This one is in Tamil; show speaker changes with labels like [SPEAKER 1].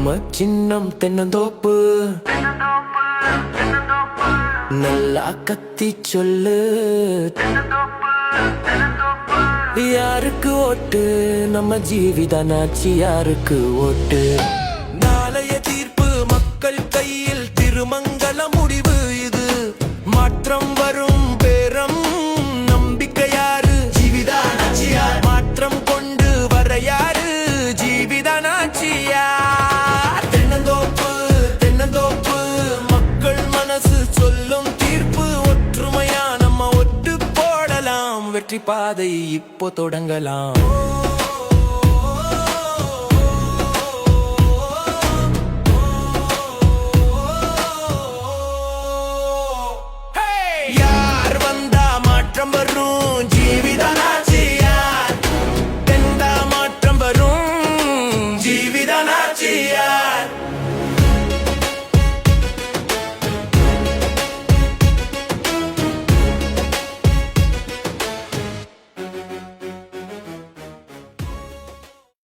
[SPEAKER 1] நம்ம சின்னம் தென்னந்தோப்பு, நல்லா கத்தி சொல்லு. யாருக்கு ஓட்டு? நம்ம ஜீவிதானாச்சி யாருக்கு ஓட்டு? நாளைய தீர்ப்பு மக்கள் கையில், திருமங்கல முடிவு இது. மாற்றம் வரும் பேரம், நம்பிக்கை யாரு? ஜீவிதானாச்சியார். மாற்றம் கொண்டு வர யாரு? ஜீவிதானாச்சியார். தென்னந்தோப்பு தென்னந்தோப்பு, மக்கள் மனசு சொல்லும் தீர்ப்பு. ஒற்றுமையா நம்ம ஒட்டு போடலாம், வெற்றி பாதை இப்போ தொடங்கலாம்.